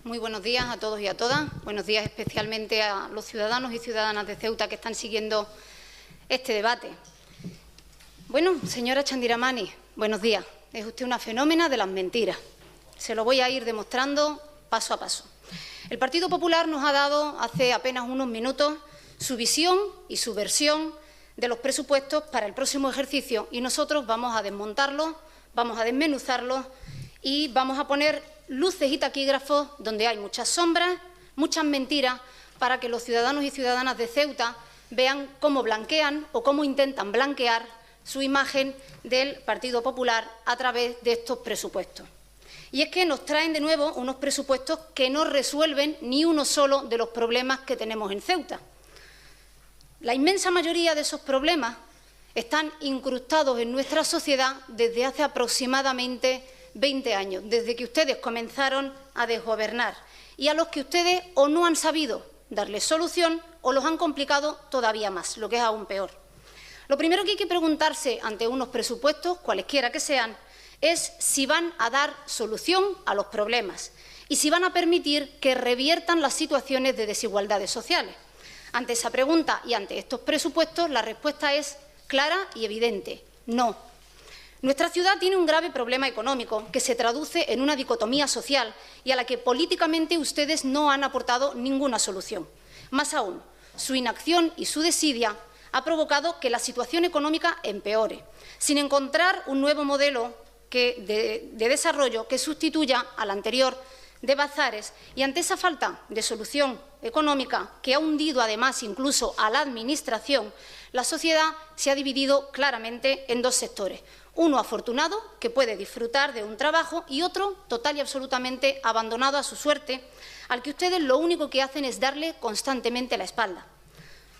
Muy buenos días a todos y a todas. Buenos días especialmente a los ciudadanos y ciudadanas de Ceuta que están siguiendo este debate. Bueno, señora Chandiramani, buenos días. Es usted una fenómena de las mentiras. Se lo voy a ir demostrando paso a paso. El Partido Popular nos ha dado hace apenas unos minutos su visión y su versión de los presupuestos para el próximo ejercicio y nosotros vamos a desmontarlos, vamos a desmenuzarlos y vamos a poner luces y taquígrafos donde hay muchas sombras, muchas mentiras, para que los ciudadanos y ciudadanas de Ceuta vean cómo blanquean o cómo intentan blanquear su imagen del Partido Popular a través de estos presupuestos. Y es que nos traen de nuevo unos presupuestos que no resuelven ni uno solo de los problemas que tenemos en Ceuta. La inmensa mayoría de esos problemas están incrustados en nuestra sociedad desde hace aproximadamente 20 años, desde que ustedes comenzaron a desgobernar y a los que ustedes o no han sabido darles solución o los han complicado todavía más, lo que es aún peor. Lo primero que hay que preguntarse ante unos presupuestos, cualesquiera que sean, es si van a dar solución a los problemas y si van a permitir que reviertan las situaciones de desigualdades sociales. Ante esa pregunta y ante estos presupuestos, la respuesta es clara y evidente: no. Nuestra ciudad tiene un grave problema económico que se traduce en una dicotomía social y a la que políticamente ustedes no han aportado ninguna solución. Más aún, su inacción y su desidia ha provocado que la situación económica empeore, sin encontrar un nuevo modelo de desarrollo que sustituya al anterior de Bazares, y ante esa falta de solución económica que ha hundido además incluso a la Administración, la sociedad se ha dividido claramente en dos sectores: uno afortunado, que puede disfrutar de un trabajo, y otro total y absolutamente abandonado a su suerte, al que ustedes lo único que hacen es darle constantemente la espalda.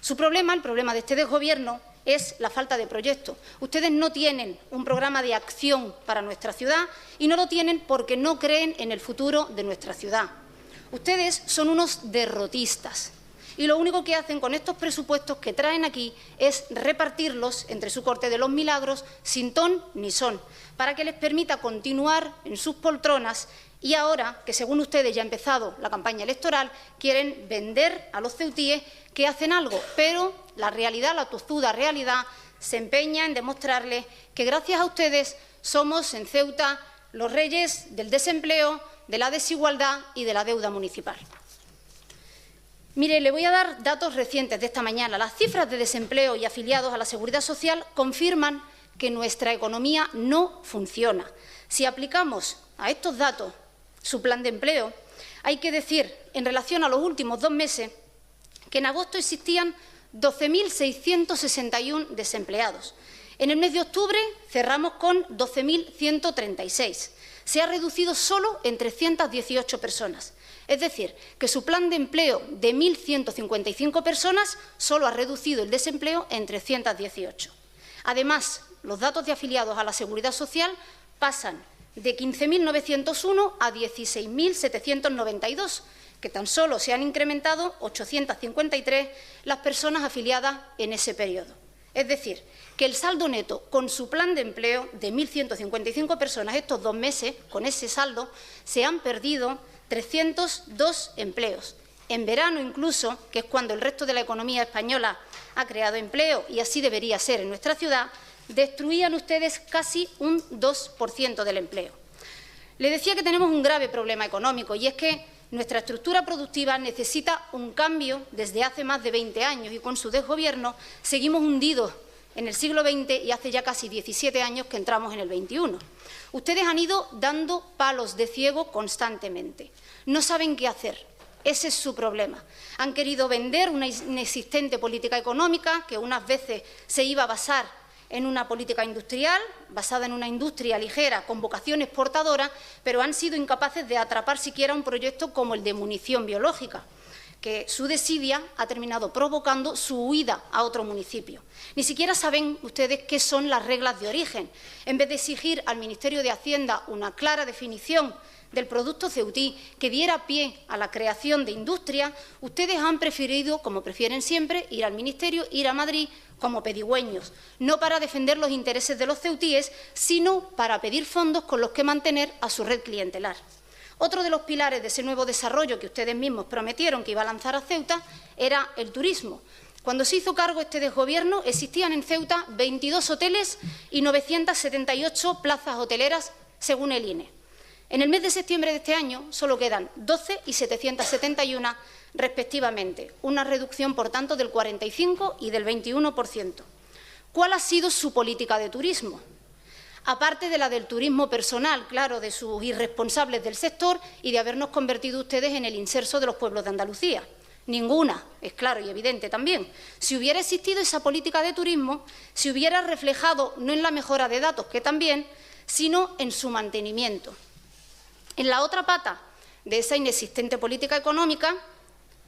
Su problema, el problema de este desgobierno, es la falta de proyecto. Ustedes no tienen un programa de acción para nuestra ciudad y no lo tienen porque no creen en el futuro de nuestra ciudad. Ustedes son unos derrotistas y lo único que hacen con estos presupuestos que traen aquí es repartirlos entre su corte de los milagros sin ton ni son, para que les permita continuar en sus poltronas y ahora que, según ustedes, ya ha empezado la campaña electoral, quieren vender a los ceutíes que hacen algo, pero la realidad, la tozuda realidad, se empeña en demostrarles que gracias a ustedes somos en Ceuta los reyes del desempleo, de la desigualdad y de la deuda municipal. Mire, le voy a dar datos recientes de esta mañana. Las cifras de desempleo y afiliados a la Seguridad Social confirman que nuestra economía no funciona. Si aplicamos a estos datos su plan de empleo, hay que decir, en relación a los últimos 2 meses, que en agosto existían 12.661 desempleados. En el mes de octubre cerramos con 12.136. Se ha reducido solo en 318 personas. Es decir, que su plan de empleo de 1.155 personas solo ha reducido el desempleo en 318. Además, los datos de afiliados a la Seguridad Social pasan de 15.901 a 16.792, que tan solo se han incrementado 853 las personas afiliadas en ese periodo. Es decir, que el saldo neto con su plan de empleo de 1.155 personas estos 2 meses, con ese saldo, se han perdido 302 empleos. En verano incluso, que es cuando el resto de la economía española ha creado empleo, y así debería ser en nuestra ciudad, destruían ustedes casi un 2% del empleo. Le decía que tenemos un grave problema económico, y es que nuestra estructura productiva necesita un cambio desde hace más de 20 años y con su desgobierno seguimos hundidos en el siglo XX y hace ya casi 17 años que entramos en el XXI. Ustedes han ido dando palos de ciego constantemente. No saben qué hacer. Ese es su problema. Han querido vender una inexistente política económica que unas veces se iba a basar en una política industrial, basada en una industria ligera con vocación exportadora, pero han sido incapaces de atrapar siquiera un proyecto como el de munición biológica, que su desidia ha terminado provocando su huida a otro municipio. Ni siquiera saben ustedes qué son las reglas de origen. En vez de exigir al Ministerio de Hacienda una clara definición del producto ceutí que diera pie a la creación de industria, ustedes han preferido, como prefieren siempre, ir al Ministerio, ir a Madrid como pedigüeños, no para defender los intereses de los ceutíes, sino para pedir fondos con los que mantener a su red clientelar. Otro de los pilares de ese nuevo desarrollo que ustedes mismos prometieron que iba a lanzar a Ceuta era el turismo. Cuando se hizo cargo este desgobierno, existían en Ceuta 22 hoteles y 978 plazas hoteleras, según el INE. En el mes de septiembre de este año solo quedan 12 y 771 respectivamente, una reducción, por tanto, del 45 y del 21%. ¿Cuál ha sido su política de turismo? Aparte de la del turismo personal, claro, de sus irresponsables del sector y de habernos convertido ustedes en el inserso de los pueblos de Andalucía. Ninguna, es claro y evidente también. Si hubiera existido esa política de turismo, se hubiera reflejado no en la mejora de datos, que también, sino en su mantenimiento. En la otra pata de esa inexistente política económica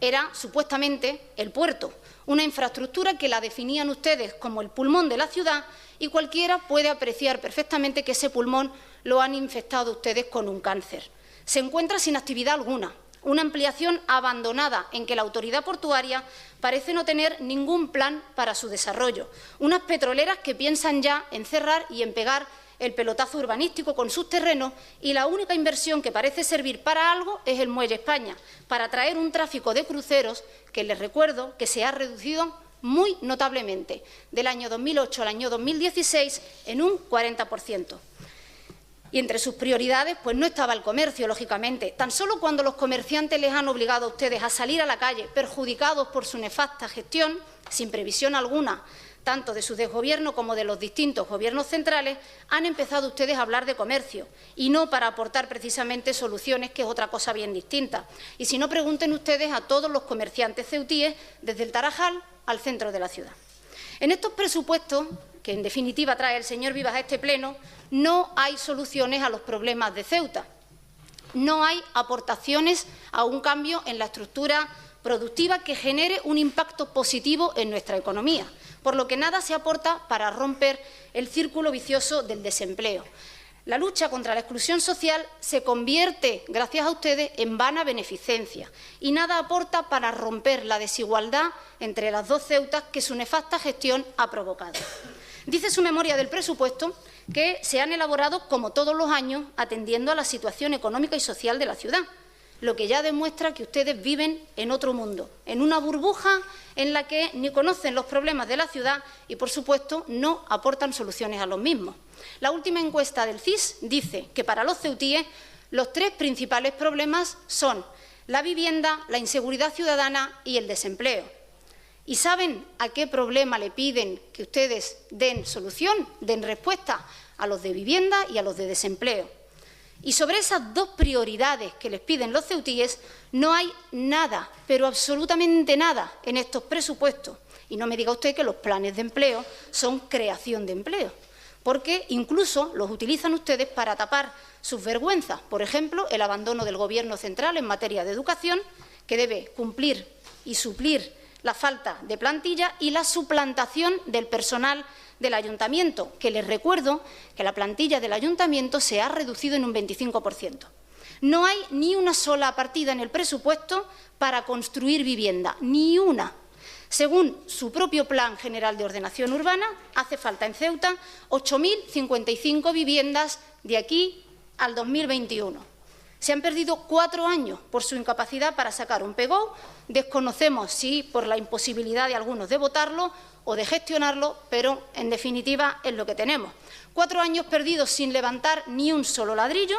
era, supuestamente, el puerto, una infraestructura que la definían ustedes como el pulmón de la ciudad y cualquiera puede apreciar perfectamente que ese pulmón lo han infectado ustedes con un cáncer. Se encuentra sin actividad alguna, una ampliación abandonada en que la autoridad portuaria parece no tener ningún plan para su desarrollo, unas petroleras que piensan ya en cerrar y en pegar el pelotazo urbanístico con sus terrenos y la única inversión que parece servir para algo es el Muelle España, para atraer un tráfico de cruceros que les recuerdo que se ha reducido muy notablemente, del año 2008 al año 2016 en un 40%. Y entre sus prioridades pues no estaba el comercio, lógicamente. Tan solo cuando los comerciantes les han obligado a ustedes a salir a la calle perjudicados por su nefasta gestión, sin previsión alguna, tanto de su desgobierno como de los distintos gobiernos centrales, han empezado ustedes a hablar de comercio y no para aportar precisamente soluciones, que es otra cosa bien distinta. Y si no, pregunten ustedes a todos los comerciantes ceutíes, desde el Tarajal al centro de la ciudad. En estos presupuestos, que en definitiva trae el señor Vivas a este pleno, no hay soluciones a los problemas de Ceuta. No hay aportaciones a un cambio en la estructura productiva que genere un impacto positivo en nuestra economía, por lo que nada se aporta para romper el círculo vicioso del desempleo. La lucha contra la exclusión social se convierte, gracias a ustedes, en vana beneficencia y nada aporta para romper la desigualdad entre las dos Ceutas que su nefasta gestión ha provocado. Dice su memoria del presupuesto que se han elaborado, como todos los años, atendiendo a la situación económica y social de la ciudad, lo que ya demuestra que ustedes viven en otro mundo, en una burbuja en la que ni conocen los problemas de la ciudad y, por supuesto, no aportan soluciones a los mismos. La última encuesta del CIS dice que para los ceutíes los tres principales problemas son la vivienda, la inseguridad ciudadana y el desempleo. ¿Y saben a qué problema le piden que ustedes den solución, den respuesta? A los de vivienda y a los de desempleo. Y sobre esas dos prioridades que les piden los ceutíes no hay nada, pero absolutamente nada en estos presupuestos. Y no me diga usted que los planes de empleo son creación de empleo, porque incluso los utilizan ustedes para tapar sus vergüenzas. Por ejemplo, el abandono del Gobierno central en materia de educación, que debe cumplir y suplir la falta de plantilla, y la suplantación del personal del Ayuntamiento, que les recuerdo que la plantilla del Ayuntamiento se ha reducido en un 25%. No hay ni una sola partida en el presupuesto para construir vivienda, ni una. Según su propio Plan General de Ordenación Urbana, hace falta en Ceuta 8.055 viviendas de aquí al 2021. Se han perdido 4 años por su incapacidad para sacar un PGO. Desconocemos si por la imposibilidad de algunos de votarlo o de gestionarlo, pero en definitiva es lo que tenemos. 4 años perdidos sin levantar ni un solo ladrillo,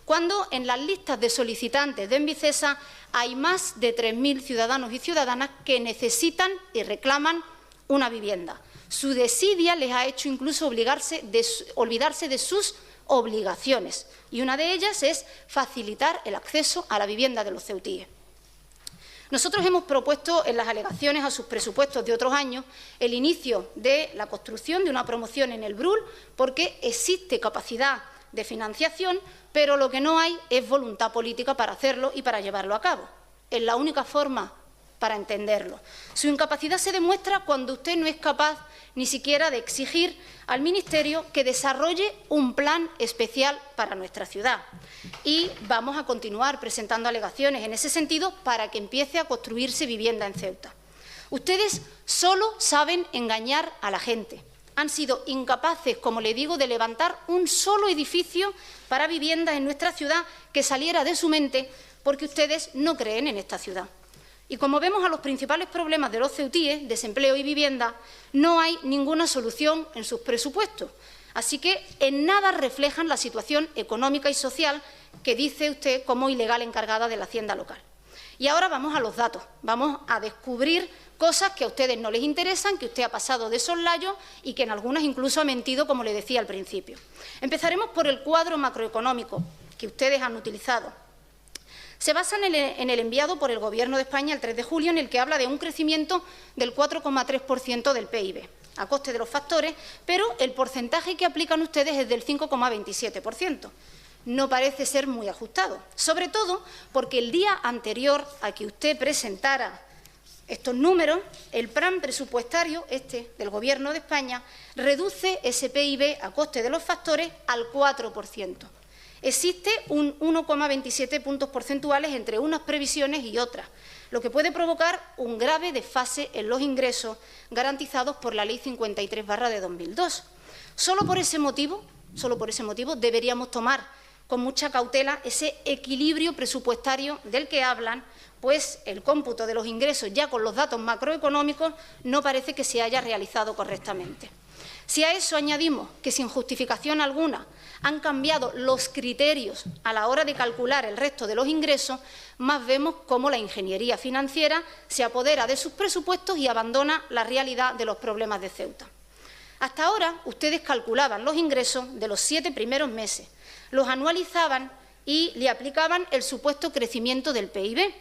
cuando en las listas de solicitantes de Envicesa hay más de 3.000 ciudadanos y ciudadanas que necesitan y reclaman una vivienda. Su desidia les ha hecho incluso olvidarse de sus obligaciones, y una de ellas es facilitar el acceso a la vivienda de los ceutíes. Nosotros hemos propuesto en las alegaciones a sus presupuestos de otros años el inicio de la construcción de una promoción en el Brul, porque existe capacidad de financiación, pero lo que no hay es voluntad política para hacerlo y para llevarlo a cabo. Es la única forma para entenderlo. Su incapacidad se demuestra cuando usted no es capaz ni siquiera de exigir al Ministerio que desarrolle un plan especial para nuestra ciudad. Y vamos a continuar presentando alegaciones en ese sentido para que empiece a construirse vivienda en Ceuta. Ustedes solo saben engañar a la gente. han sido incapaces, como le digo, de levantar un solo edificio para viviendas en nuestra ciudad que saliera de su mente, porque ustedes no creen en esta ciudad. Y como vemos a los principales problemas de los ceutíes, desempleo y vivienda, no hay ninguna solución en sus presupuestos. Así que en nada reflejan la situación económica y social que dice usted como ilegal encargada de la Hacienda local. Y ahora vamos a los datos, vamos a descubrir cosas que a ustedes no les interesan, que usted ha pasado de soslayo y que en algunas incluso ha mentido, como le decía al principio. Empezaremos por el cuadro macroeconómico que ustedes han utilizado. Se basa en el enviado por el Gobierno de España el 3 de julio, en el que habla de un crecimiento del 4,3% del PIB, a coste de los factores, pero el porcentaje que aplican ustedes es del 5,27%. No parece ser muy ajustado, sobre todo porque el día anterior a que usted presentara estos números, el plan presupuestario del Gobierno de España reduce ese PIB a coste de los factores al 4%. Existe un 1,27 puntos porcentuales entre unas previsiones y otras, lo que puede provocar un grave desfase en los ingresos garantizados por la Ley 53/2002. Solo por ese motivo deberíamos tomar con mucha cautela ese equilibrio presupuestario del que hablan, pues el cómputo de los ingresos ya con los datos macroeconómicos no parece que se haya realizado correctamente. Si a eso añadimos que sin justificación alguna han cambiado los criterios a la hora de calcular el resto de los ingresos, más vemos cómo la ingeniería financiera se apodera de sus presupuestos y abandona la realidad de los problemas de Ceuta. Hasta ahora ustedes calculaban los ingresos de los 7 primeros meses, los anualizaban y le aplicaban el supuesto crecimiento del PIB.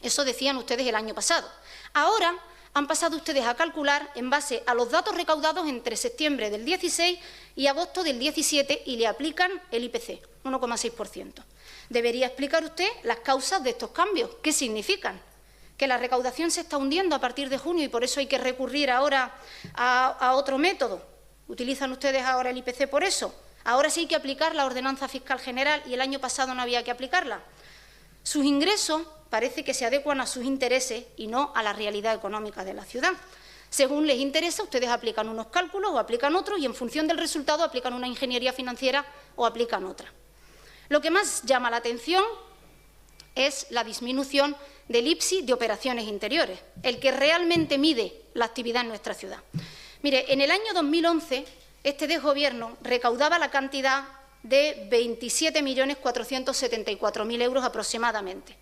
Eso decían ustedes el año pasado. Ahora han pasado ustedes a calcular en base a los datos recaudados entre septiembre del 16 y agosto del 17 y le aplican el IPC, 1,6%. Debería explicar usted las causas de estos cambios. ¿Qué significan? Que la recaudación se está hundiendo a partir de junio y por eso hay que recurrir ahora a otro método. ¿Utilizan ustedes ahora el IPC por eso? Ahora sí hay que aplicar la ordenanza fiscal general y el año pasado no había que aplicarla. Sus ingresos parece que se adecuan a sus intereses y no a la realidad económica de la ciudad. Según les interesa, ustedes aplican unos cálculos o aplican otros y en función del resultado aplican una ingeniería financiera o aplican otra. Lo que más llama la atención es la disminución del IPSI de operaciones interiores, el que realmente mide la actividad en nuestra ciudad. Mire, en el año 2011 este desgobierno recaudaba la cantidad de 27.474.000 euros aproximadamente.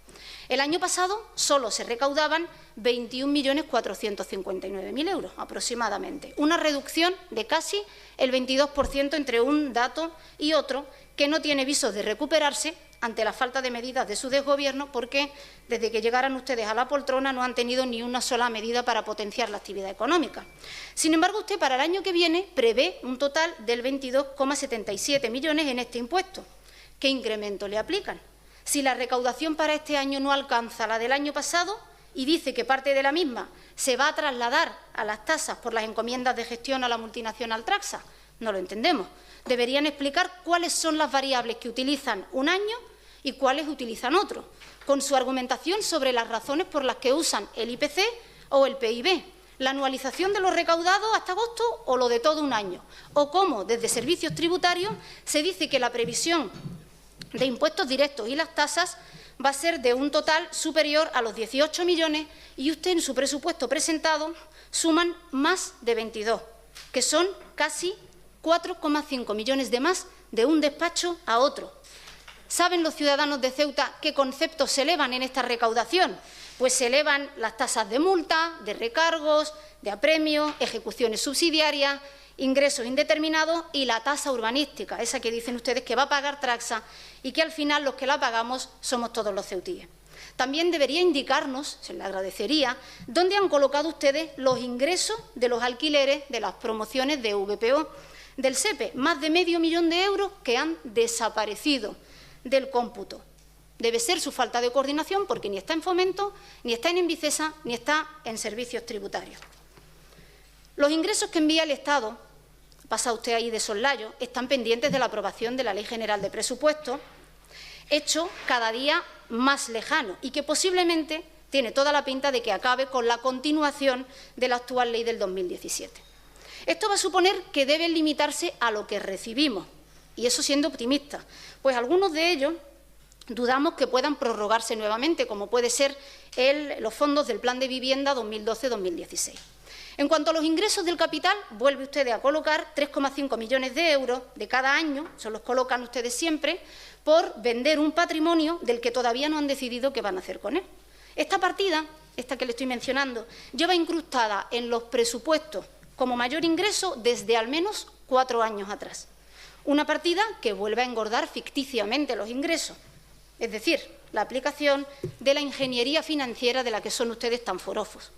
El año pasado solo se recaudaban 21.459.000 euros aproximadamente, una reducción de casi el 22% entre un dato y otro, que no tiene visos de recuperarse ante la falta de medidas de su desgobierno, porque desde que llegaran ustedes a la poltrona no han tenido ni una sola medida para potenciar la actividad económica. Sin embargo, usted para el año que viene prevé un total del 22,77 millones en este impuesto. ¿Qué incremento le aplican? Si la recaudación para este año no alcanza la del año pasado y dice que parte de la misma se va a trasladar a las tasas por las encomiendas de gestión a la multinacional Traxa, no lo entendemos. Deberían explicar cuáles son las variables que utilizan un año y cuáles utilizan otro, con su argumentación sobre las razones por las que usan el IPC o el PIB, la anualización de los recaudados hasta agosto o lo de todo un año, o cómo desde Servicios Tributarios se dice que la previsión de impuestos directos y las tasas va a ser de un total superior a los 18 millones y usted en su presupuesto presentado suman más de 22, que son casi 4,5 millones de más de un despacho a otro. ¿Saben los ciudadanos de Ceuta qué conceptos se elevan en esta recaudación? Pues se elevan las tasas de multa, de recargos, de apremios, ejecuciones subsidiarias, ingresos indeterminados y la tasa urbanística, esa que dicen ustedes que va a pagar Traxa y que al final los que la pagamos somos todos los ceutíes. También debería indicarnos, se le agradecería, dónde han colocado ustedes los ingresos de los alquileres de las promociones de VPO del SEPE, más de medio millón de euros que han desaparecido del cómputo. Debe ser su falta de coordinación porque ni está en Fomento, ni está en Envicesa, ni está en Servicios Tributarios. Los ingresos que envía el Estado, pasa usted ahí de soslayo, están pendientes de la aprobación de la Ley General de Presupuestos, hecho cada día más lejano y que posiblemente tiene toda la pinta de que acabe con la continuación de la actual ley del 2017. Esto va a suponer que deben limitarse a lo que recibimos, y eso siendo optimistas, pues algunos de ellos dudamos que puedan prorrogarse nuevamente, como puede ser los fondos del Plan de Vivienda 2012-2016. En cuanto a los ingresos del capital, vuelve usted a colocar 3,5 millones de euros de cada año, se los colocan ustedes siempre, por vender un patrimonio del que todavía no han decidido qué van a hacer con él. Esta partida, esta que le estoy mencionando, lleva incrustada en los presupuestos como mayor ingreso desde al menos 4 años atrás. Una partida que vuelve a engordar ficticiamente los ingresos, es decir, la aplicación de la ingeniería financiera de la que son ustedes tan forofos.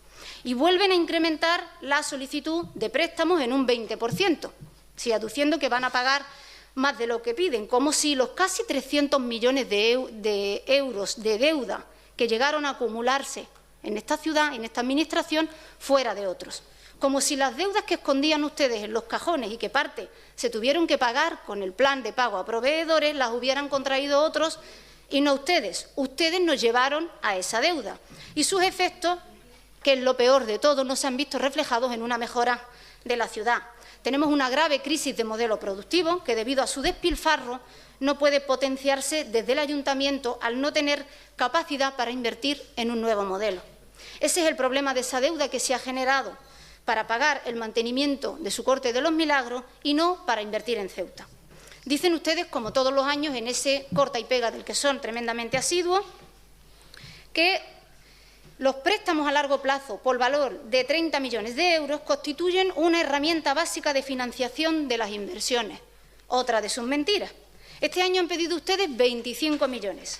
Y vuelven a incrementar la solicitud de préstamos en un 20%, si aduciendo que van a pagar más de lo que piden, como si los casi 300 millones de euros de deuda que llegaron a acumularse en esta ciudad, en esta Administración, fuera de otros. Como si las deudas que escondían ustedes en los cajones y que parte se tuvieron que pagar con el plan de pago a proveedores, las hubieran contraído otros y no ustedes. Ustedes nos llevaron a esa deuda y sus efectos, que es lo peor de todo, no se han visto reflejados en una mejora de la ciudad. Tenemos una grave crisis de modelo productivo que, debido a su despilfarro, no puede potenciarse desde el Ayuntamiento al no tener capacidad para invertir en un nuevo modelo. Ese es el problema de esa deuda que se ha generado para pagar el mantenimiento de su Corte de los Milagros y no para invertir en Ceuta. Dicen ustedes, como todos los años, en ese corta y pega del que son tremendamente asiduos, que los préstamos a largo plazo por valor de 30 millones de euros constituyen una herramienta básica de financiación de las inversiones. Otra de sus mentiras. Este año han pedido ustedes 25 millones.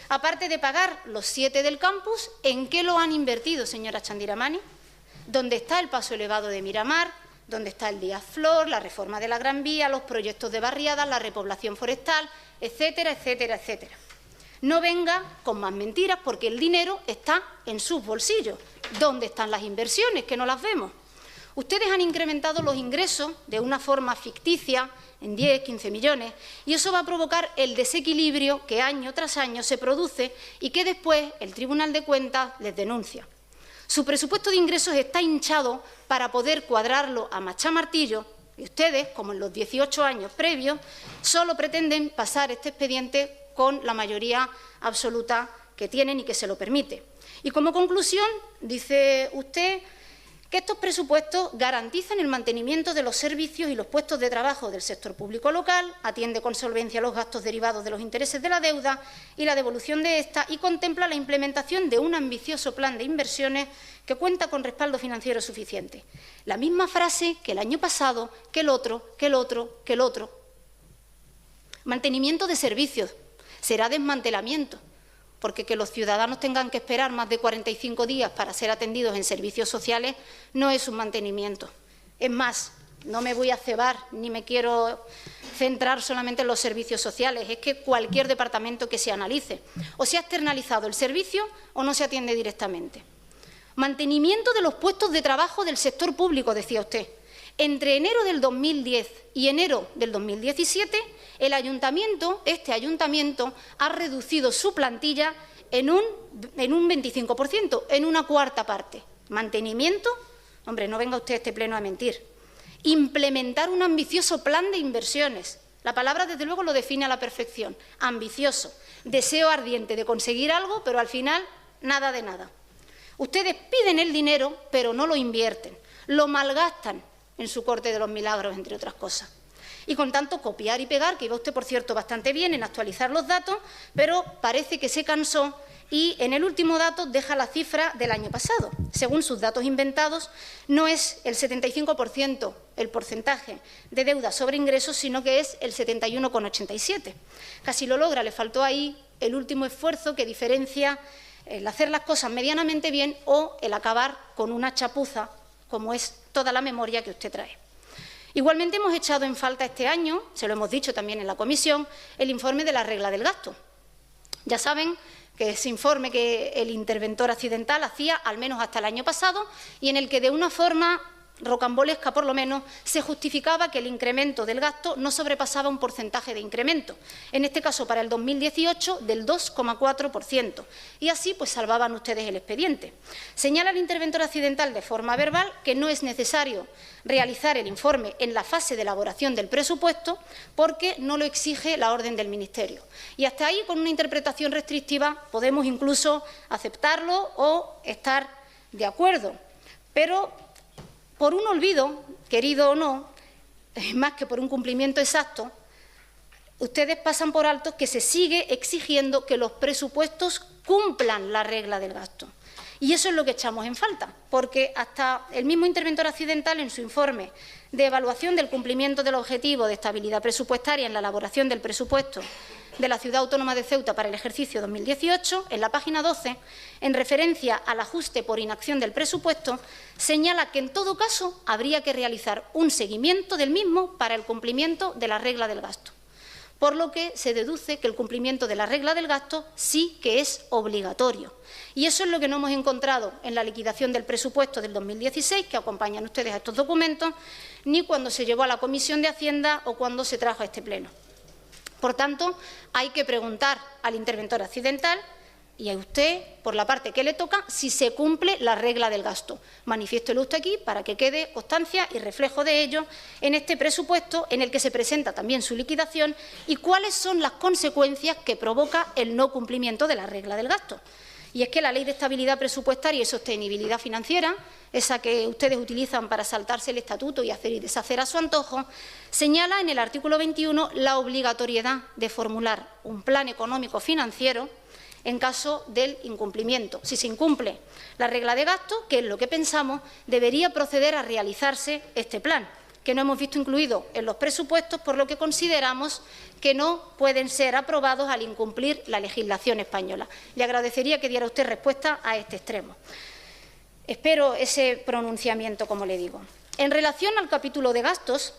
Aparte de pagar los 7 del campus, ¿en qué lo han invertido, señora Chandiramani? ¿Dónde está el paso elevado de Miramar? ¿Dónde está el Díaz Flor, la reforma de la Gran Vía, los proyectos de barriadas, la repoblación forestal, etcétera, etcétera, etcétera? No venga con más mentiras, porque el dinero está en sus bolsillos. ¿Dónde están las inversiones, que no las vemos? Ustedes han incrementado los ingresos de una forma ficticia en 10, 15 millones, y eso va a provocar el desequilibrio que año tras año se produce y que después el Tribunal de Cuentas les denuncia. Su presupuesto de ingresos está hinchado para poder cuadrarlo a machamartillo, y ustedes, como en los 18 años previos, solo pretenden pasar este expediente con la mayoría absoluta que tienen y que se lo permite. Y como conclusión, dice usted que estos presupuestos garantizan el mantenimiento de los servicios y los puestos de trabajo del sector público local, atiende con solvencia los gastos derivados de los intereses de la deuda y la devolución de esta, y contempla la implementación de un ambicioso plan de inversiones que cuenta con respaldo financiero suficiente. La misma frase que el año pasado, que el otro, que el otro, que el otro. Mantenimiento de servicios. Será desmantelamiento, porque que los ciudadanos tengan que esperar más de 45 días para ser atendidos en servicios sociales no es un mantenimiento. Es más, no me voy a cebar ni me quiero centrar solamente en los servicios sociales, es que cualquier departamento que se analice, o se ha externalizado el servicio o no se atiende directamente. Mantenimiento de los puestos de trabajo del sector público, decía usted. Entre enero del 2010 y enero del 2017, el ayuntamiento, este ayuntamiento, ha reducido su plantilla en un 25%, en una cuarta parte. ¿Mantenimiento? Hombre, no venga usted a este pleno a mentir. Implementar un ambicioso plan de inversiones. La palabra, desde luego, lo define a la perfección. Ambicioso. Deseo ardiente de conseguir algo, pero al final nada de nada. Ustedes piden el dinero, pero no lo invierten. Lo malgastan en su Corte de los Milagros, entre otras cosas. Y con tanto copiar y pegar, que iba usted, por cierto, bastante bien en actualizar los datos, pero parece que se cansó y en el último dato deja la cifra del año pasado. Según sus datos inventados, no es el 75% el porcentaje de deuda sobre ingresos, sino que es el 71,87. Casi lo logra, le faltó ahí el último esfuerzo que diferencia el hacer las cosas medianamente bien o el acabar con una chapuza, como es toda la memoria que usted trae. Igualmente hemos echado en falta este año, se lo hemos dicho también en la comisión, el informe de la regla del gasto. Ya saben que ese informe que el interventor accidental hacía al menos hasta el año pasado y en el que de una forma rocambolesca por lo menos, se justificaba que el incremento del gasto no sobrepasaba un porcentaje de incremento, en este caso para el 2018 del 2,4%, y así pues salvaban ustedes el expediente. Señala el interventor accidental de forma verbal que no es necesario realizar el informe en la fase de elaboración del presupuesto porque no lo exige la orden del Ministerio. Y hasta ahí, con una interpretación restrictiva, podemos incluso aceptarlo o estar de acuerdo. Pero por un olvido, querido o no, más que por un cumplimiento exacto, ustedes pasan por alto que se sigue exigiendo que los presupuestos cumplan la regla del gasto. Y eso es lo que echamos en falta, porque hasta el mismo interventor accidental, en su informe de evaluación del cumplimiento del objetivo de estabilidad presupuestaria en la elaboración del presupuesto de la Ciudad Autónoma de Ceuta para el ejercicio 2018, en la página 12, en referencia al ajuste por inacción del presupuesto, señala que en todo caso habría que realizar un seguimiento del mismo para el cumplimiento de la regla del gasto, por lo que se deduce que el cumplimiento de la regla del gasto sí que es obligatorio. Y eso es lo que no hemos encontrado en la liquidación del presupuesto del 2016, que acompañan ustedes a estos documentos, ni cuando se llevó a la Comisión de Hacienda o cuando se trajo a este Pleno. Por tanto, hay que preguntar al interventor accidental y a usted, por la parte que le toca, si se cumple la regla del gasto. Manifiéstelo usted aquí para que quede constancia y reflejo de ello en este presupuesto, en el que se presenta también su liquidación y cuáles son las consecuencias que provoca el no cumplimiento de la regla del gasto. Y es que la Ley de Estabilidad Presupuestaria y Sostenibilidad Financiera, esa que ustedes utilizan para saltarse el estatuto y hacer y deshacer a su antojo, señala en el artículo 21 la obligatoriedad de formular un plan económico financiero en caso del incumplimiento. Si se incumple la regla de gasto, que es lo que pensamos, debería proceder a realizarse este plan, que no hemos visto incluido en los presupuestos, por lo que consideramos que no pueden ser aprobados al incumplir la legislación española. Le agradecería que diera usted respuesta a este extremo. Espero ese pronunciamiento, como le digo. En relación al capítulo de gastos,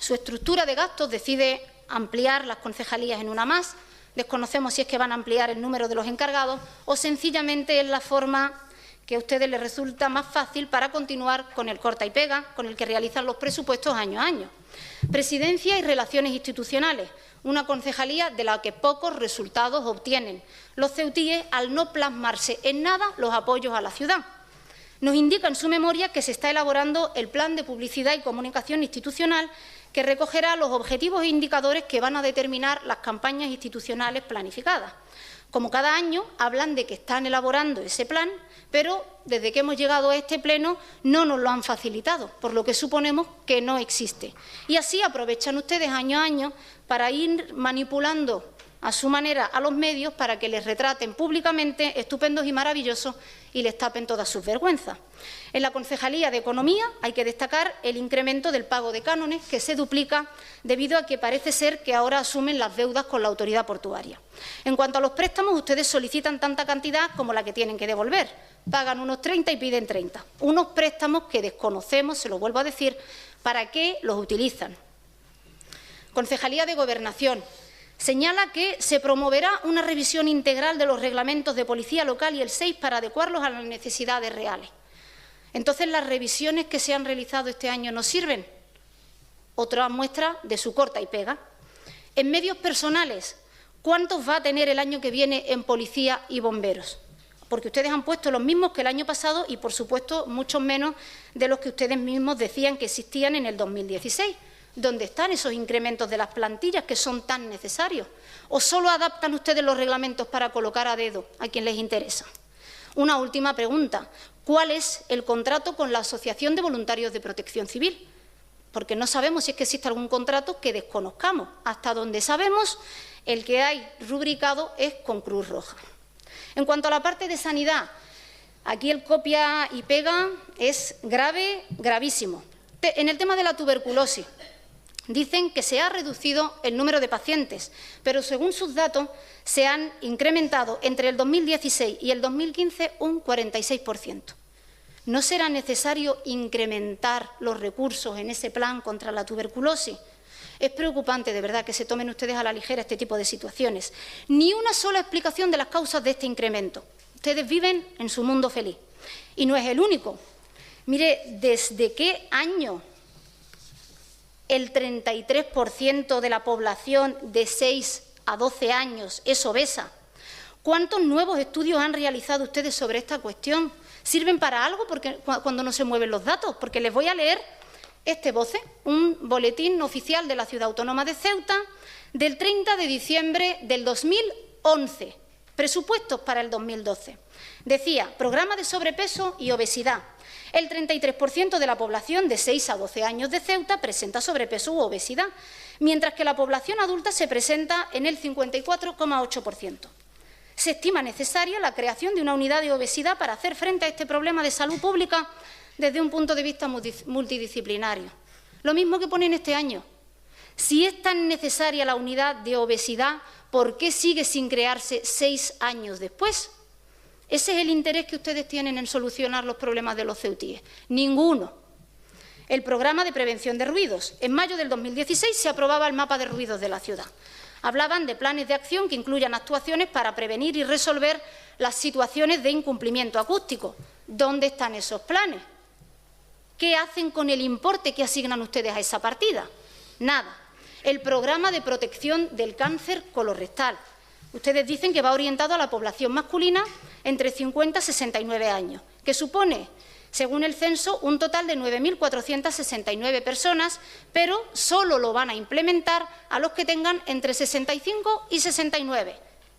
su estructura de gastos decide ampliar las concejalías en una más. Desconocemos si es que van a ampliar el número de los encargados o sencillamente es la forma que a ustedes les resulta más fácil para continuar con el corta y pega, con el que realizan los presupuestos año a año. Presidencia y Relaciones Institucionales, una concejalía de la que pocos resultados obtienen los ceutíes al no plasmarse en nada los apoyos a la ciudad. Nos indica en su memoria que se está elaborando el Plan de Publicidad y Comunicación Institucional, que recogerá los objetivos e indicadores que van a determinar las campañas institucionales planificadas. Como cada año, hablan de que están elaborando ese plan, pero desde que hemos llegado a este pleno no nos lo han facilitado, por lo que suponemos que no existe. Y así aprovechan ustedes año a año para ir manipulando a su manera a los medios para que les retraten públicamente estupendos y maravillosos y les tapen todas sus vergüenzas. En la Concejalía de Economía hay que destacar el incremento del pago de cánones, que se duplica debido a que parece ser que ahora asumen las deudas con la autoridad portuaria. En cuanto a los préstamos, ustedes solicitan tanta cantidad como la que tienen que devolver. Pagan unos 30 y piden 30. Unos préstamos que desconocemos, se lo vuelvo a decir, para qué los utilizan. Concejalía de Gobernación. Señala que se promoverá una revisión integral de los reglamentos de policía local y el 6 para adecuarlos a las necesidades reales. Entonces, ¿las revisiones que se han realizado este año no sirven? Otra muestra de su corta y pega. En medios personales, ¿cuántos va a tener el año que viene en policía y bomberos? Porque ustedes han puesto los mismos que el año pasado y, por supuesto, muchos menos de los que ustedes mismos decían que existían en el 2016. ¿Dónde están esos incrementos de las plantillas que son tan necesarios? ¿O solo adaptan ustedes los reglamentos para colocar a dedo a quien les interesa? Una última pregunta. ¿Cuál es el contrato con la Asociación de Voluntarios de Protección Civil? Porque no sabemos si es que existe algún contrato que desconozcamos. Hasta donde sabemos, el que hay rubricado es con Cruz Roja. En cuanto a la parte de sanidad, aquí el copia y pega es grave, gravísimo. En el tema de la tuberculosis, dicen que se ha reducido el número de pacientes, pero según sus datos se han incrementado entre el 2016 y el 2015 un 46%. ¿No será necesario incrementar los recursos en ese plan contra la tuberculosis? Es preocupante, de verdad, que se tomen ustedes a la ligera este tipo de situaciones. Ni una sola explicación de las causas de este incremento. Ustedes viven en su mundo feliz. Y no es el único. Mire, ¿desde qué año el 33% de la población de 6 a 12 años es obesa? ¿Cuántos nuevos estudios han realizado ustedes sobre esta cuestión? ¿Sirven para algo cuando no se mueven los datos? Porque les voy a leer este BOCE, un boletín oficial de la Ciudad Autónoma de Ceuta, del 30 de diciembre del 2011, presupuestos para el 2012. Decía, programa de sobrepeso y obesidad. El 33% de la población de 6 a 12 años de Ceuta presenta sobrepeso u obesidad, mientras que la población adulta se presenta en el 54,8%. Se estima necesaria la creación de una unidad de obesidad para hacer frente a este problema de salud pública desde un punto de vista multidisciplinario. Lo mismo que ponen este año. Si es tan necesaria la unidad de obesidad, ¿por qué sigue sin crearse 6 años después? Ese es el interés que ustedes tienen en solucionar los problemas de los ceutíes. Ninguno. El programa de prevención de ruidos. En mayo del 2016 se aprobaba el mapa de ruidos de la ciudad. Hablaban de planes de acción que incluyan actuaciones para prevenir y resolver las situaciones de incumplimiento acústico. ¿Dónde están esos planes? ¿Qué hacen con el importe que asignan ustedes a esa partida? Nada. El programa de protección del cáncer colorectal. Ustedes dicen que va orientado a la población masculina entre 50 y 69 años, que supone, según el censo, un total de 9.469 personas, pero solo lo van a implementar a los que tengan entre 65 y 69,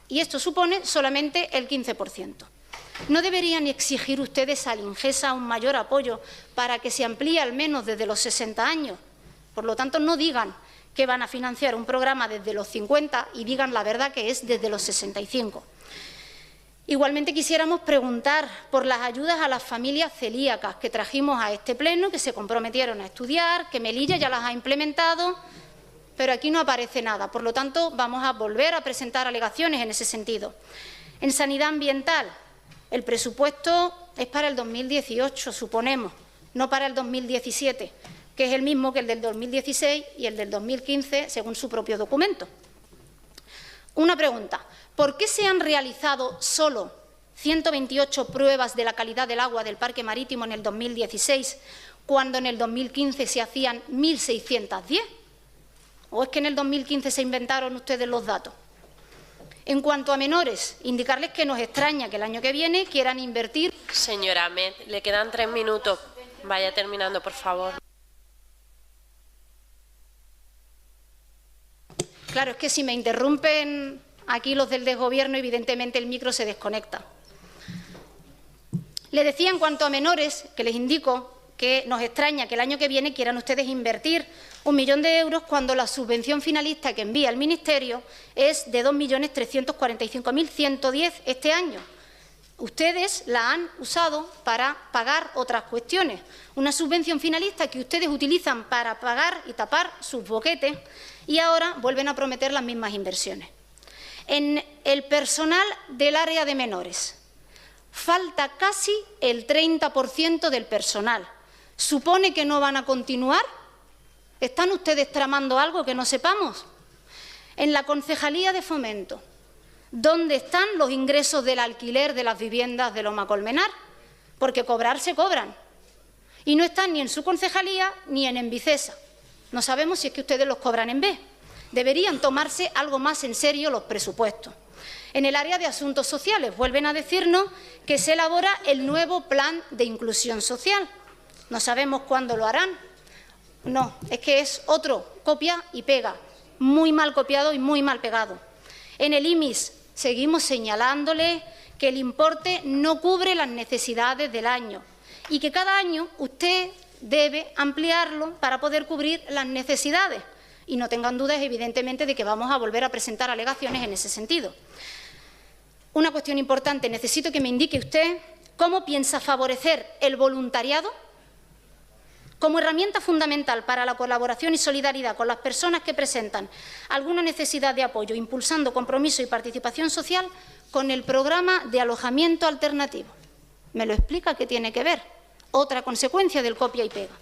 y esto supone solamente el 15%. ¿No deberían exigir ustedes al INGESA un mayor apoyo para que se amplíe al menos desde los 60 años? Por lo tanto, no digan que van a financiar un programa desde los 50 y digan la verdad, que es desde los 65. Igualmente quisiéramos preguntar por las ayudas a las familias celíacas que trajimos a este pleno, que se comprometieron a estudiar, que Melilla ya las ha implementado, pero aquí no aparece nada. Por lo tanto, vamos a volver a presentar alegaciones en ese sentido. En sanidad ambiental, el presupuesto es para el 2018, suponemos, no para el 2017, que es el mismo que el del 2016 y el del 2015, según su propio documento. Una pregunta. ¿Por qué se han realizado solo 128 pruebas de la calidad del agua del Parque Marítimo en el 2016, cuando en el 2015 se hacían 1.610? ¿O es que en el 2015 se inventaron ustedes los datos? En cuanto a menores, indicarles que nos extraña que el año que viene quieran invertir. Señora Ahmed, le quedan 3 minutos. Vaya terminando, por favor. Claro, es que si me interrumpen aquí los del desgobierno, evidentemente el micro se desconecta. Le decía en cuanto a menores, que les indico que nos extraña que el año que viene quieran ustedes invertir 1 millón de euros cuando la subvención finalista que envía el Ministerio es de 2.345.110 este año. Ustedes la han usado para pagar otras cuestiones. Una subvención finalista que ustedes utilizan para pagar y tapar sus boquetes y ahora vuelven a prometer las mismas inversiones. En el personal del área de menores, falta casi el 30% del personal. ¿Supone que no van a continuar? ¿Están ustedes tramando algo que no sepamos? En la Concejalía de Fomento, ¿dónde están los ingresos del alquiler de las viviendas de Loma Colmenar? Porque cobrar se cobran. Y no están ni en su concejalía ni en Envicesa. No sabemos si es que ustedes los cobran en B. Deberían tomarse algo más en serio los presupuestos. En el área de asuntos sociales vuelven a decirnos que se elabora el nuevo plan de inclusión social. No sabemos cuándo lo harán. No, es que es otro copia y pega, muy mal copiado y muy mal pegado. En el IMIS seguimos señalándole que el importe no cubre las necesidades del año y que cada año usted debe ampliarlo para poder cubrir las necesidades. Y no tengan dudas, evidentemente, de que vamos a volver a presentar alegaciones en ese sentido. Una cuestión importante, necesito que me indique usted cómo piensa favorecer el voluntariado como herramienta fundamental para la colaboración y solidaridad con las personas que presentan alguna necesidad de apoyo, impulsando compromiso y participación social con el programa de alojamiento alternativo. ¿Me lo explica qué tiene que ver? Otra consecuencia del copia y pega.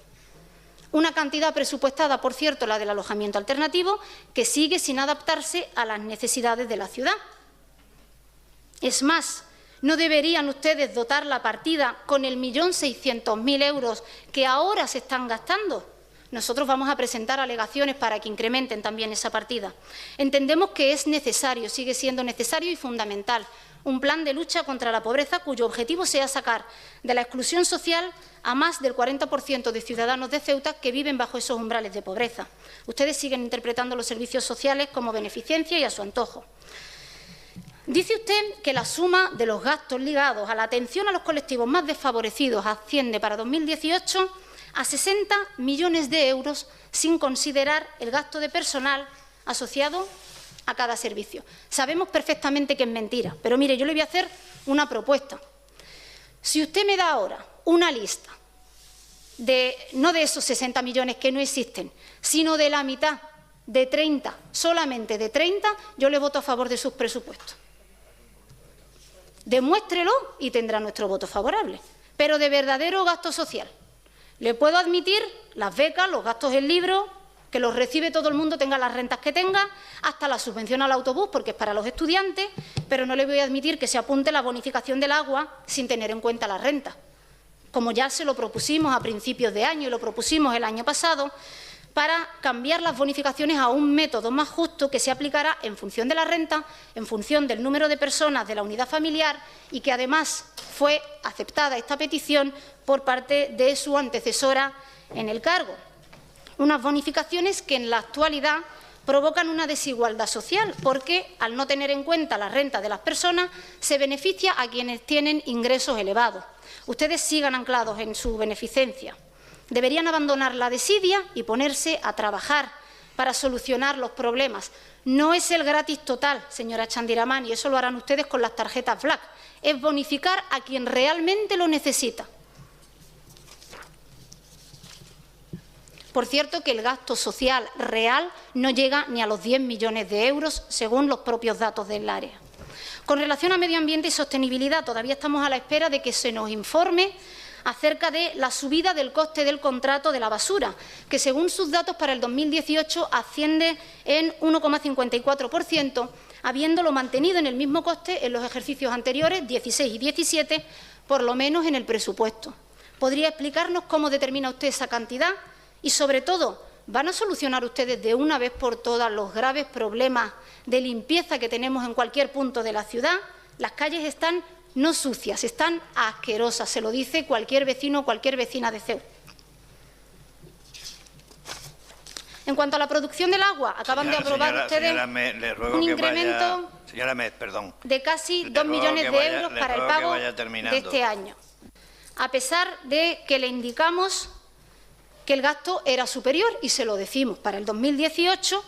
Una cantidad presupuestada, por cierto, la del alojamiento alternativo, que sigue sin adaptarse a las necesidades de la ciudad. Es más, ¿No deberían ustedes dotar la partida con el 1.600.000 euros que ahora se están gastando? Nosotros vamos a presentar alegaciones para que incrementen también esa partida. Entendemos que es necesario, sigue siendo necesario y fundamental, un plan de lucha contra la pobreza cuyo objetivo sea sacar de la exclusión social a más del 40% de ciudadanos de Ceuta que viven bajo esos umbrales de pobreza. Ustedes siguen interpretando los servicios sociales como beneficencia y a su antojo. Dice usted que la suma de los gastos ligados a la atención a los colectivos más desfavorecidos asciende para 2018 a 60 millones de euros sin considerar el gasto de personal asociado a cada servicio. Sabemos perfectamente que es mentira, pero mire, yo le voy a hacer una propuesta. Si usted me da ahora una lista no de esos 60 millones que no existen, sino de la mitad, de 30, solamente de 30, yo le voto a favor de sus presupuestos. Demuéstrelo y tendrá nuestro voto favorable, pero de verdadero gasto social. Le puedo admitir las becas, los gastos en libros, que los recibe todo el mundo, tenga las rentas que tenga, hasta la subvención al autobús, porque es para los estudiantes, pero no le voy a admitir que se apunte la bonificación del agua sin tener en cuenta la renta, como ya se lo propusimos a principios de año y lo propusimos el año pasado, para cambiar las bonificaciones a un método más justo que se aplicará en función de la renta, en función del número de personas de la unidad familiar y que además fue aceptada esta petición por parte de su antecesora en el cargo. Unas bonificaciones que en la actualidad provocan una desigualdad social porque, al no tener en cuenta la renta de las personas, se beneficia a quienes tienen ingresos elevados. Ustedes sigan anclados en su beneficencia. Deberían abandonar la desidia y ponerse a trabajar para solucionar los problemas. No es el gratis total, señora Chandiramani, eso lo harán ustedes con las tarjetas Black. Es bonificar a quien realmente lo necesita. Por cierto, que el gasto social real no llega ni a los 10 millones de euros, según los propios datos del área. Con relación a medio ambiente y sostenibilidad, todavía estamos a la espera de que se nos informe acerca de la subida del coste del contrato de la basura, que según sus datos para el 2018 asciende en 1,54%, habiéndolo mantenido en el mismo coste en los ejercicios anteriores, 16 y 17, por lo menos en el presupuesto. ¿Podría explicarnos cómo determina usted esa cantidad? Y, sobre todo, ¿van a solucionar ustedes de una vez por todas los graves problemas de limpieza que tenemos en cualquier punto de la ciudad? Las calles están no sucias, están asquerosas, se lo dice cualquier vecino o cualquier vecina de Ceuta. En cuanto a la producción del agua, acaban de aprobar ustedes un incremento de casi 2 millones de euros para el pago de este año, a pesar de que le indicamos que el gasto era superior, y se lo decimos, para el 2018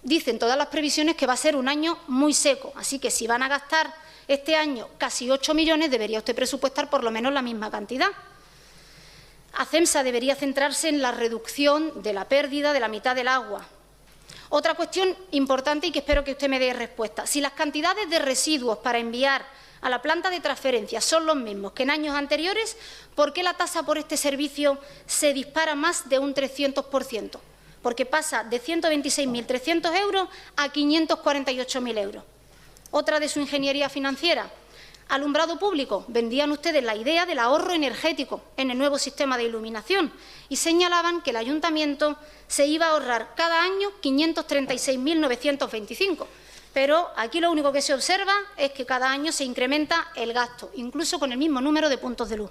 dicen todas las previsiones que va a ser un año muy seco, así que si van a gastar este año casi 8 millones, debería usted presupuestar por lo menos la misma cantidad. ACEMSA debería centrarse en la reducción de la pérdida de la mitad del agua. Otra cuestión importante y que espero que usted me dé respuesta. Si las cantidades de residuos para enviar a la planta de transferencia son los mismos que en años anteriores, ¿por qué la tasa por este servicio se dispara más de un 300%? Porque pasa de 126.300 euros a 548.000 euros. Otra de su ingeniería financiera. Alumbrado público. Vendían ustedes la idea del ahorro energético en el nuevo sistema de iluminación y señalaban que el ayuntamiento se iba a ahorrar cada año 536.925. Pero aquí lo único que se observa es que cada año se incrementa el gasto, incluso con el mismo número de puntos de luz.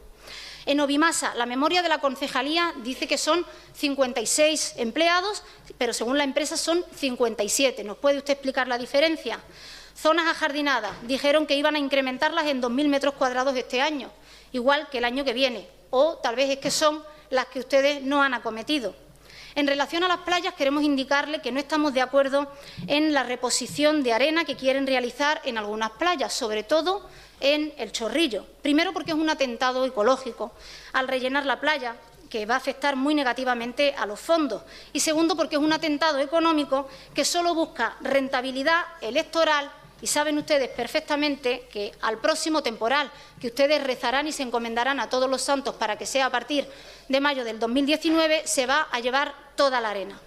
En Ovimasa, la memoria de la concejalía dice que son 56 empleados, pero según la empresa son 57. ¿Nos puede usted explicar la diferencia? Zonas ajardinadas, dijeron que iban a incrementarlas en 2.000 metros cuadrados este año, igual que el año que viene, o tal vez es que son las que ustedes no han acometido. En relación a las playas, queremos indicarle que no estamos de acuerdo en la reposición de arena que quieren realizar en algunas playas, sobre todo en El Chorrillo. Primero, porque es un atentado ecológico al rellenar la playa, que va a afectar muy negativamente a los fondos. Y segundo, porque es un atentado económico que solo busca rentabilidad electoral. Y saben ustedes perfectamente que al próximo temporal, que ustedes rezarán y se encomendarán a todos los santos para que sea a partir de mayo del 2019, se va a llevar toda la arena.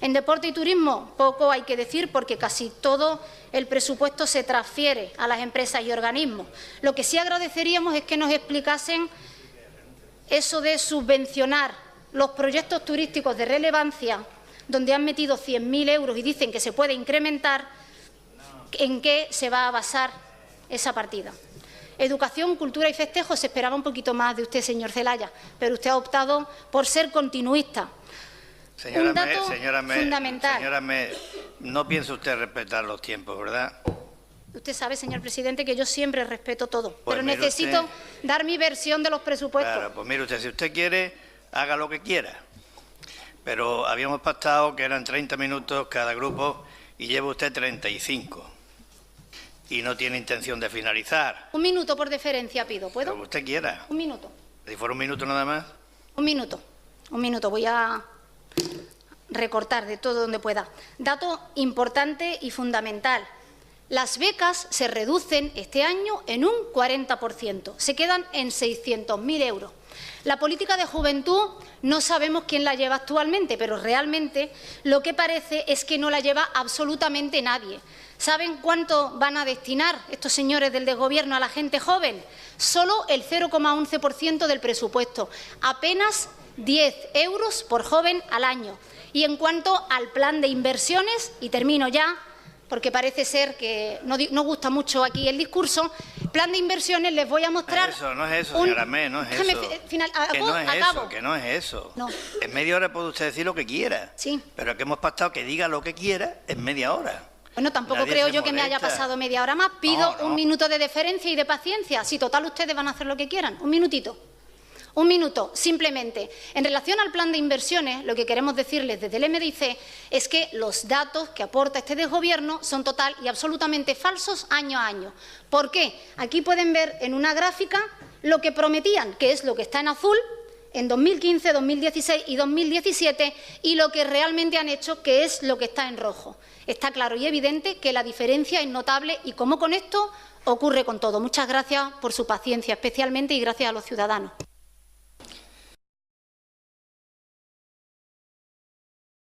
En deporte y turismo, poco hay que decir porque casi todo el presupuesto se transfiere a las empresas y organismos. Lo que sí agradeceríamos es que nos explicasen eso de subvencionar los proyectos turísticos de relevancia, donde han metido 100.000 euros y dicen que se puede incrementar, ¿en qué se va a basar esa partida? Educación, cultura y festejos, se esperaba un poquito más de usted, señor Celaya, pero usted ha optado por ser continuista. Un dato fundamental. Señora, no piensa usted respetar los tiempos, ¿verdad? Usted sabe, señor presidente, que yo siempre respeto todo, pues pero necesito dar mi versión de los presupuestos. Claro, pues mire usted, si usted quiere, haga lo que quiera. Pero habíamos pactado que eran 30 minutos cada grupo y lleva usted 35. Y no tiene intención de finalizar. Un minuto por deferencia pido, ¿puedo? Como usted quiera. Un minuto. Si fuera un minuto nada más. Un minuto. Voy a recortar de todo donde pueda. Dato importante y fundamental. Las becas se reducen este año en un 40%. Se quedan en 600.000 euros. La política de juventud no sabemos quién la lleva actualmente, pero realmente lo que parece es que no la lleva absolutamente nadie. ¿Saben cuánto van a destinar estos señores del desgobierno a la gente joven? Solo el 0,11% del presupuesto, apenas 10 euros por joven al año. Y en cuanto al plan de inversiones, y termino ya, porque parece ser que no gusta mucho aquí el discurso, plan de inversiones, les voy a mostrar... No es eso, señora May, no es eso. Que no es eso. No. En media hora puede usted decir lo que quiera. Sí. Pero que hemos pactado que diga lo que quiera en media hora. Bueno, tampoco creo yo que me haya pasado media hora más. Pido un minuto de deferencia y de paciencia. Si total ustedes van a hacer lo que quieran. Un minutito. Un minuto, simplemente. En relación al plan de inversiones, lo que queremos decirles desde el MDIC es que los datos que aporta este desgobierno son total y absolutamente falsos año a año. ¿Por qué? Aquí pueden ver en una gráfica lo que prometían, que es lo que está en azul, en 2015, 2016 y 2017, y lo que realmente han hecho, que es lo que está en rojo. Está claro y evidente que la diferencia es notable y, como con esto, ocurre con todo. Muchas gracias por su paciencia, especialmente, y gracias a los ciudadanos.